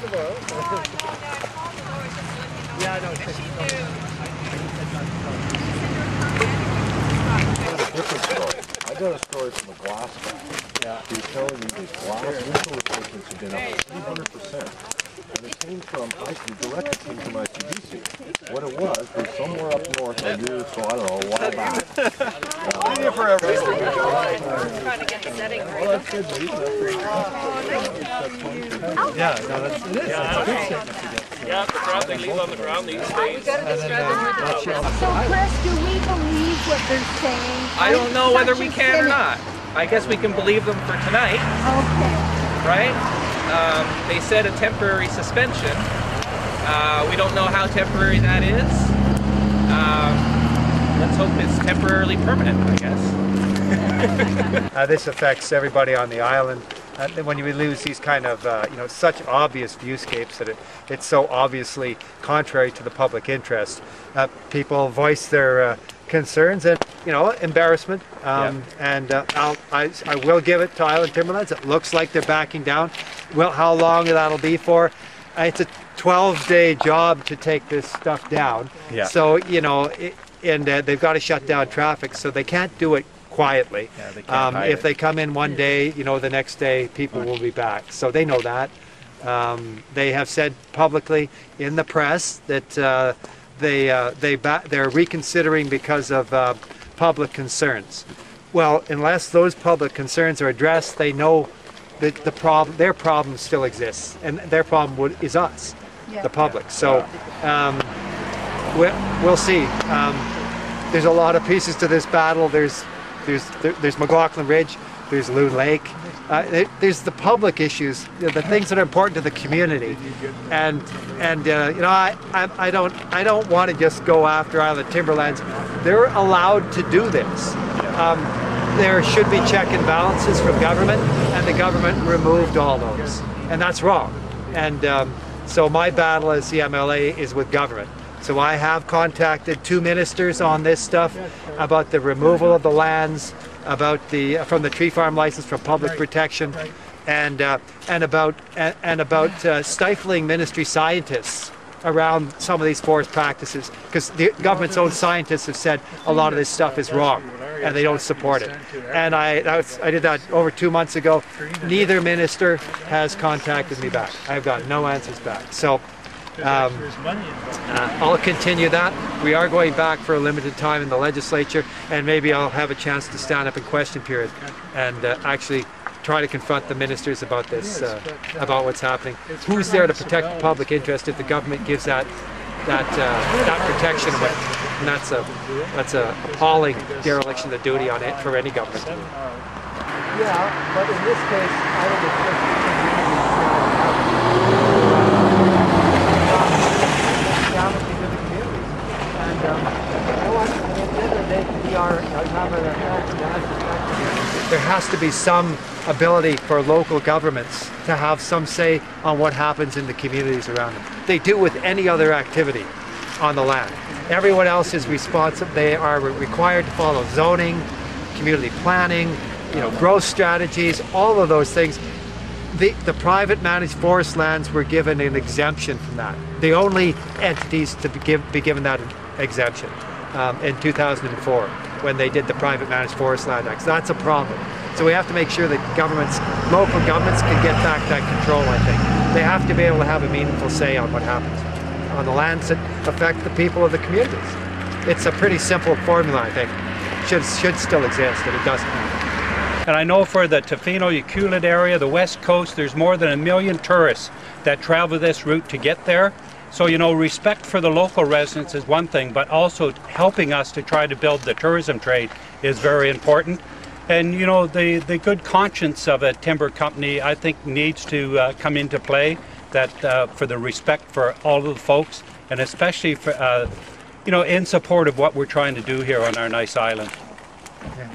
Yeah, I know. Different story. I got a story from a glass guy. Yeah. He's telling me these glass window replacements have been up 300%. And it came from, directly came from ICBC. What it was somewhere up north, a year or so, I don't know, a while back. Been here forever. Trying to get the setting right. Well, that's good. Yeah, no, it is. It's a good statement to get. Yeah, the ground they leave on the ground these days. So, Chris, do we believe what they're saying? I don't know whether we can or not. I guess we can believe them for tonight. Okay. Right? They said a temporary suspension. We don't know how temporary that is. Let's hope it's temporarily permanent, I guess. This affects everybody on the island. When you lose these kind of, such obvious viewscapes that it's so obviously contrary to the public interest, people voice their concerns and, embarrassment. And I will give it to Island Timberlands. It looks like they're backing down. Well, how long that'll be for? It's a 12-day job to take this stuff down. Yeah. So, they've got to shut down traffic, so they can't do it quietly. Yeah, they can't hide if they come in one day, the next day people will be back. So they know that. They have said publicly in the press that they're reconsidering because of public concerns. Well, unless those public concerns are addressed, they know that their problem still exists, and their problem is us, the public. So we'll see. There's a lot of pieces to this battle. There's McLaughlin Ridge, there's Loon Lake, there's the public issues, the things that are important to the community, and I don't want to just go after Island Timberlands. They're allowed to do this. There should be check and balances from government, and the government removed all those, and that's wrong. And so my battle as the MLA is with government. So I have contacted 2 ministers on this stuff about the removal of the lands, about from the tree farm license from public protection, and about stifling ministry scientists around some of these forest practices, because the government's own scientists have said a lot of this stuff is wrong and they don't support it. And I did that over 2 months ago. Neither minister has contacted me back. I've got no answers back. So I'll continue that. We are going back for a limited time in the legislature, and maybe I'll have a chance to stand up in question period and actually try to confront the ministers about this, about what's happening. Who's there to protect the public interest if the government gives that protection away? And that's a appalling dereliction of duty on it for any government. Yeah, but in this case, I don't There has to be some ability for local governments to have some say on what happens in the communities around them. They do with any other activity on the land. Everyone else is responsible. They are required to follow zoning, community planning, growth strategies, all of those things. The private managed forest lands were given an exemption from that. The only entities to be given that exemption in 2004 when they did the Private Managed Forest Land Act. So that's a problem. So we have to make sure that local governments can get back that control, I think. They have to be able to have a meaningful say on what happens on the lands that affect the people of the communities. It's a pretty simple formula, I think. Should still exist, and it doesn't. And I know for the Tofino-Ucluelet area, the west coast, there's more than 1 million tourists that travel this route to get there. So, respect for the local residents is one thing, but also helping us to try to build the tourism trade is very important. And, the good conscience of a timber company, I think, needs to come into play, that for the respect for all of the folks, and especially for, in support of what we're trying to do here on our nice island. Yeah.